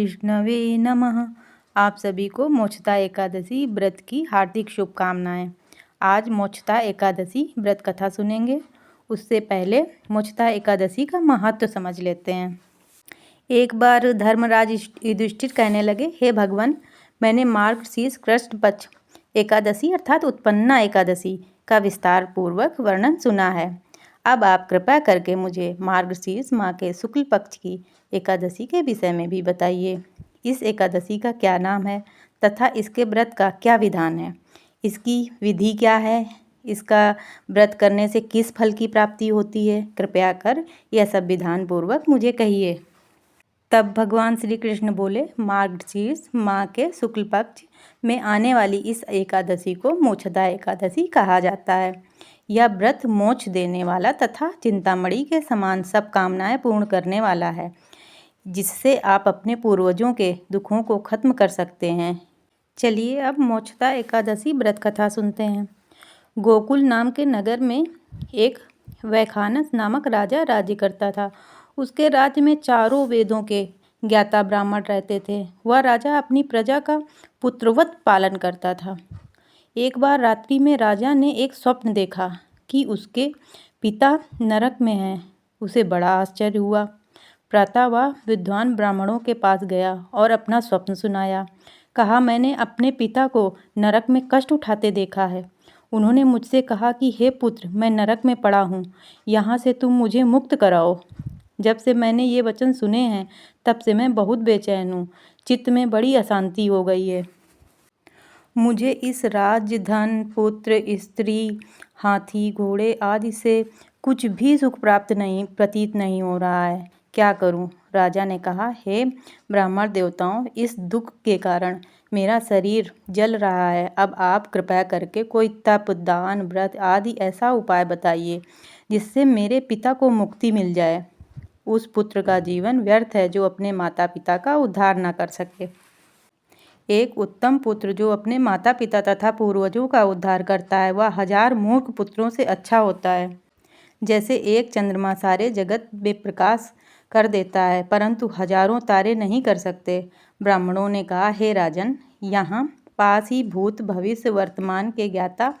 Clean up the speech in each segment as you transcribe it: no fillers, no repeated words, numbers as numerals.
विष्णवे नमः। आप सभी को मोक्षदा एकादशी व्रत की हार्दिक शुभकामनाएं। आज मोक्षदा एकादशी व्रत कथा सुनेंगे। उससे पहले मोक्षदा एकादशी का महत्व समझ लेते हैं। एक बार धर्मराज युधिष्ठिर कहने लगे, हे भगवान, मैंने मार्गशीर्ष कृष्ण पक्ष एकादशी अर्थात उत्पन्ना एकादशी का विस्तार पूर्वक वर्णन सुना है। अब आप कृपा करके मुझे मार्गशीर्ष माह के शुक्ल पक्ष की एकादशी के विषय में भी बताइए। इस एकादशी का क्या नाम है तथा इसके व्रत का क्या विधान है, इसकी विधि क्या है, इसका व्रत करने से किस फल की प्राप्ति होती है, कृपया कर यह सब विधान पूर्वक मुझे कहिए। तब भगवान श्री कृष्ण बोले, मार्गशीर्ष माह के शुक्ल पक्ष में आने वाली इस एकादशी को मोक्षदा एकादशी कहा जाता है। यह व्रत मोक्ष देने वाला तथा चिंतामणि के समान सब कामनाएं पूर्ण करने वाला है, जिससे आप अपने पूर्वजों के दुखों को खत्म कर सकते हैं। चलिए अब मोक्षदा एकादशी व्रत कथा सुनते हैं। गोकुल नाम के नगर में एक वैखानस नामक राजा राज्य करता था। उसके राज्य में चारों वेदों के ज्ञाता ब्राह्मण रहते थे। वह राजा अपनी प्रजा का पुत्रवत पालन करता था। एक बार रात्रि में राजा ने एक स्वप्न देखा कि उसके पिता नरक में हैं। उसे बड़ा आश्चर्य हुआ। प्रातः वह विद्वान ब्राह्मणों के पास गया और अपना स्वप्न सुनाया। कहा, मैंने अपने पिता को नरक में कष्ट उठाते देखा है। उन्होंने मुझसे कहा कि हे पुत्र, मैं नरक में पड़ा हूँ, यहाँ से तुम मुझे मुक्त कराओ। जब से मैंने ये वचन सुने हैं तब से मैं बहुत बेचैन हूँ। चित्त में बड़ी अशांति हो गई है। मुझे इस राज्य, धन, पुत्र, स्त्री, हाथी, घोड़े आदि से कुछ भी सुख प्राप्त प्रतीत नहीं हो रहा है। क्या करूं? राजा ने कहा, हे ब्राह्मण देवताओं, इस दुख के कारण मेरा शरीर जल रहा है। अब आप कृपया करके कोई तप, दान, व्रत आदि ऐसा उपाय बताइए जिससे मेरे पिता को मुक्ति मिल जाए। उस पुत्र का जीवन व्यर्थ है जो अपने माता पिता का उद्धार न कर सके। एक उत्तम पुत्र जो अपने माता पिता तथा पूर्वजों का उद्धार करता है, वह 1000 मूर्ख पुत्रों से अच्छा होता है। जैसे एक चंद्रमा सारे जगत में प्रकाश कर देता है, परंतु हजारों तारे नहीं कर सकते। ब्राह्मणों ने कहा, हे राजन, यहाँ पास ही भूत, भविष्य, वर्तमान के ज्ञाता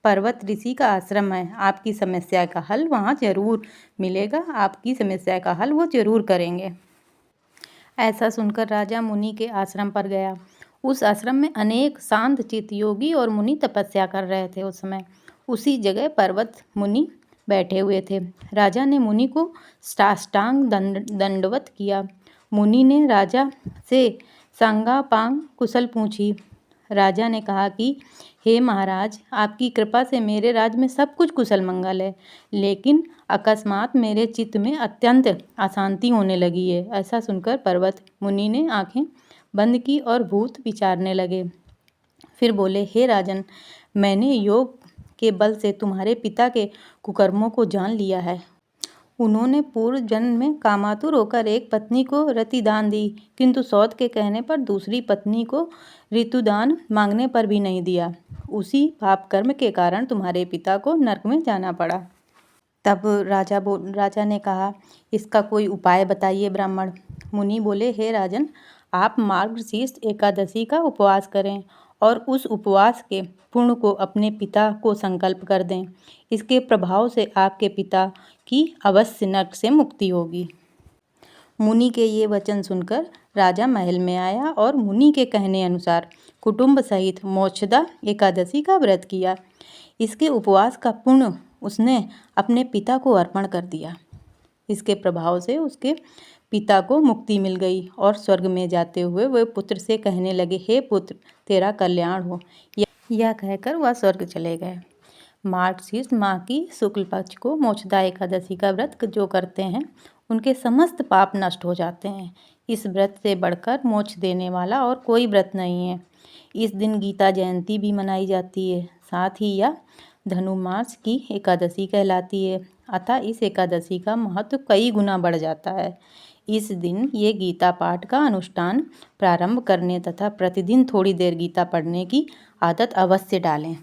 पर्वत ऋषि का आश्रम है। आपकी समस्या का हल वहाँ जरूर मिलेगा। आपकी समस्या का हल वो जरूर करेंगे। ऐसा सुनकर राजा मुनि के आश्रम पर गया। उस आश्रम में अनेक शांत चित्त योगी और मुनि तपस्या कर रहे थे। उस समय उसी जगह पर्वत मुनि बैठे हुए थे। राजा ने मुनि को साष्टांग दंडवत किया। मुनि ने राजा से सांगापांग कुशल पूछी। राजा ने कहा कि हे महाराज, आपकी कृपा से मेरे राज्य में सब कुछ कुशल मंगल है, लेकिन अकस्मात मेरे चित्त में अत्यंत अशांति होने लगी है। ऐसा सुनकर पर्वत मुनि ने आंखें बंद की और भूत विचारने लगे। फिर बोले, हे राजन, मैंने योग के बल से तुम्हारे पिता के कुकर्मों को जान लिया है। उन्होंने पूर्व जन्म में कामातुर होकर एक पत्नी को रतिदान दी, किंतु सौत के कहने पर दूसरी पत्नी को ऋतुदान मांगने पर भी नहीं दिया। उसी पाप कर्म के कारण तुम्हारे पिता को नरक में जाना पड़ा। तब राजा ने कहा, इसका कोई उपाय बताइए ब्राह्मण। मुनि बोले, हे राजन, आप मार्गशीर्ष एकादशी का उपवास करें और उस उपवास के पुण्य को अपने पिता को संकल्प कर दें। इसके प्रभाव से आपके पिता की अवश्य नरक से मुक्ति होगी। मुनि के ये वचन सुनकर राजा महल में आया और मुनि के कहने अनुसार कुटुंब सहित मोक्षदा एकादशी का व्रत किया। इसके उपवास का पुण्य उसने अपने पिता को अर्पण कर दिया। इसके प्रभाव से उसके पिता को मुक्ति मिल गई और स्वर्ग में जाते हुए वह पुत्र से कहने लगे, हे पुत्र, तेरा कल्याण हो। यह कहकर वह स्वर्ग चले गए। मार्गशीर्ष माह की शुक्ल पक्ष को मोक्षदा एकादशी का व्रत जो करते हैं, उनके समस्त पाप नष्ट हो जाते हैं। इस व्रत से बढ़कर मोक्ष देने वाला और कोई व्रत नहीं है। इस दिन गीता जयंती भी मनाई जाती है। साथ ही यह धनुर्मास की एकादशी कहलाती है। अतः इस एकादशी का महत्व कई गुना बढ़ जाता है। इस दिन ये गीता पाठ का अनुष्ठान प्रारंभ करने तथा प्रतिदिन थोड़ी देर गीता पढ़ने की आदत अवश्य डालें।